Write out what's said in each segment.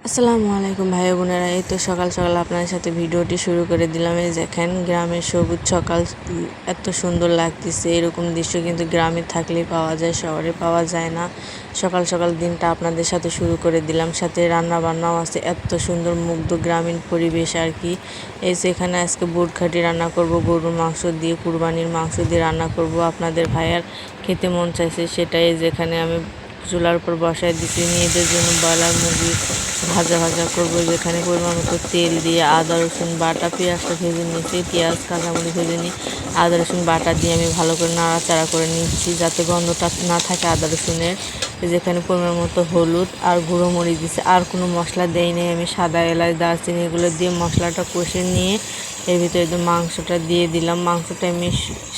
আসসালামু আলাইকুম ভাই বোনেরা। এই তো সকাল সকাল আপনাদের সাথে ভিডিওটি শুরু করে দিলাম। এই দেখেন গ্রামের সবুজ সকাল এত সুন্দর লাগতেছে। এরকম দৃশ্য কিন্তু গ্রামে থাকলেই পাওয়া যায়, শহরে পাওয়া যায় না। সকাল সকাল দিনটা আপনাদের সাথে শুরু করে দিলাম, সাথে রান্না বান্নাও আছে। এত সুন্দর মুগ্ধ গ্রামীণ পরিবেশ আর কি। এই যে এখানে আজকে বুট খাটি রান্না করব, গরুর মাংস দিয়ে, কুরবানির মাংস দিয়ে রান্না করব। আপনাদের ভাইয়ার খেতে মন চাইছে, সেটাই যেখানে আমি চুলার উপর বসায় দিচ্ছি। মেয়েদের জন্য ব্রয়লার মুরগি ভাজা করবো, যেখানে পরিমাণ মতো তেল দিয়ে আদা রসুন বাটা, পেঁয়াজটা ভেজে নিচ্ছি, পেঁয়াজ কাঁচামরিচ ভেজে নিই, আদা রসুন বাটা দিয়ে আমি ভালো করে নাড়াচাড়া করে নিচ্ছি যাতে গন্ধটা না থাকে আদা রসুনের। যেখানে পরিমাণ মতো হলুদ আর গুঁড়ো মরিচ দিচ্ছি, আর কোনো মশলা দেই নেই আমি। সাদা এলাচ দারচিনি এগুলো দিয়ে মশলাটা কষে নিয়ে এর ভিতরে মাংসটা দিয়ে দিলাম। মাংসটা আমি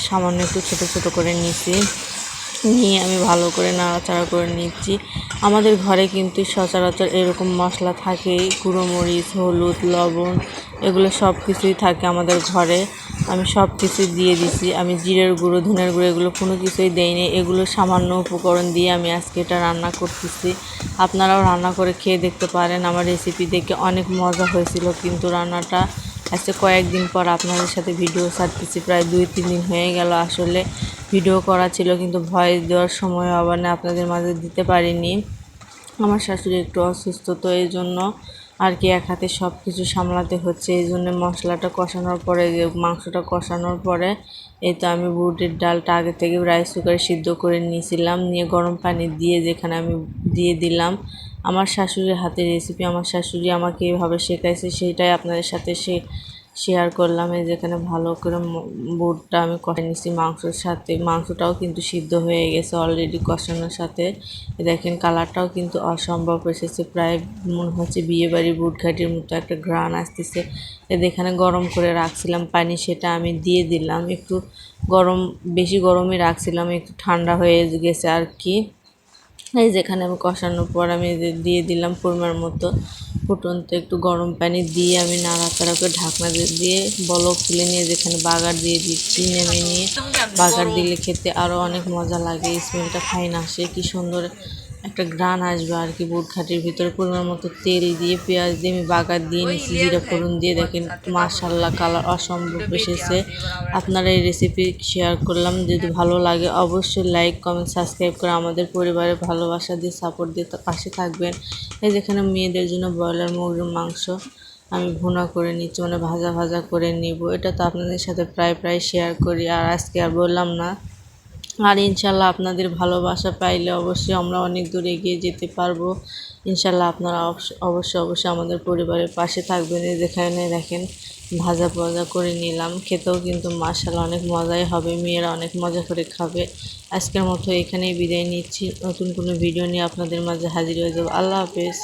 সামান্য একটু ছোটো ছোটো করে নিচ্ছি, নিয়ে আমি ভালো করে নাড়াচাড়া করে নিচ্ছি। আমাদের ঘরে কিন্তু সচরাচর এরকম মশলা থাকেই, গুঁড়ো মরিচ, হলুদ, লবণ এগুলো সব কিছুই থাকে আমাদের ঘরে। আমি সব কিছু দিয়ে দিছি। আমি জিরের গুঁড়ো, ধনের গুঁড়ো এগুলো কোনো কিছুই দেইনি। এগুলো সামান্য উপকরণ দিয়ে আমি আজকে এটা রান্না করতেছি। আপনারাও রান্না করে খেয়ে দেখতে পারেন। আমার রেসিপি দেখে অনেক মজা হয়েছিল, কিন্তু রান্নাটা আজকে কয়েকদিন পর আপনাদের সাথে ভিডিও ছাড়তেছি। প্রায় 2-3 দিন হয়ে গেল আসলে ভিডিও করা ছিল, কিন্তু ভয়েস দেওয়ার সময় আবার না আপনাদের মাঝে দিতে পারিনি। আমার শাশুড়ি একটু অসুস্থ, তো এই জন্য আর কি এক হাতে সব কিছু সামলাতে হচ্ছে। এই জন্য মশলাটা কষানোর পরে, মাংসটা কষানোর পরে এই তো আমি বুটের ডালটা আগে থেকে রাইস কুকারে সিদ্ধ করে নিয়েছিলাম, নিয়ে গরম পানি দিয়ে যেখানে আমি দিয়ে দিলাম। আমার শাশুড়ির হাতের রেসিপি, আমার শাশুড়ি আমাকে এভাবে শেখাইছে, সেটাই আপনাদের সাথে শেয়ার করলাম। এই যেখানে ভালো করে বুটটা আমি কষে নিচ্ছি মাংসের সাথে। মাংসটাও কিন্তু সিদ্ধ হয়ে গেছে অলরেডি কষানোর সাথে। দেখেন কালারটাও কিন্তু অসম্ভব এসেছে, প্রায় মনে হচ্ছে বিয়েবাড়ির বুট ঘাটির মতো একটা ঘ্রাণ আসতেছে। এখানে গরম করে রাখছিলাম পানি, সেটা আমি দিয়ে দিলাম। একটু বেশি গরমই রাখছিলাম, একটু ঠান্ডা হয়ে গেছে আর কি। এই যেখানে আমি কষানোর পর আমি দিয়ে দিলাম পরিমাণ মতো ফুটন্ত একটু গরম পানি দিয়ে আমি নাড়াচাড়া করে ঢাকনা দিয়ে বলক তুলে নিয়ে যেখানে বাগার দিয়ে দিচ্ছি। নেমে নিয়ে বাগার দিলে খেতে আরও অনেক মজা লাগে, স্মেলটা ফাইন আসে, কি সুন্দর একটা ঘ্রাণ আসবে আর কি। বুট ঘাটির ভিতরে পরিমাণ মতো তেল দিয়ে পেঁয়াজ দিয়ে আমি বাগার দিয়ে নিচ্ছি, জিরা ফোড়ন দিয়ে। দেখেন মাশাআল্লাহ কালার অসম্ভব এসেছে। আপনারা এই রেসিপি শেয়ার করলাম, যদি ভালো লাগে অবশ্যই লাইক কমেন্ট সাবস্ক্রাইব করে আমাদের পরিবারের ভালোবাসা দিয়ে সাপোর্ট দিয়ে পাশে থাকবেন। এই যেখানে মেয়েদের জন্য ব্রয়লার মুরগির মাংস আমি ভুনা করে নিচ্ছি, মানে ভাজা করে নিব। এটা তো আপনাদের সাথে প্রায় শেয়ার করি, আর আজকে আর বললাম না। আর ইনশাল্লাহ আপনাদের ভালোবাসা পাইলে অবশ্যই আমরা অনেক দূর এগিয়ে যেতে পারবো। ইনশাল্লাহ আপনারা অবশ্যই আমাদের পরিবারের পাশে থাকবেন। যেখানে দেখেন ভাজা করে নিলাম, খেতেও কিন্তু মাশাআল্লাহ অনেক মজাই হবে, মেয়েরা অনেক মজা করে খাবে। আজকের মতো এখানেই বিদায় নিচ্ছি, নতুন কোনো ভিডিও নিয়ে আপনাদের মাঝে হাজির হয়ে যাব। আল্লাহ হাফেজ।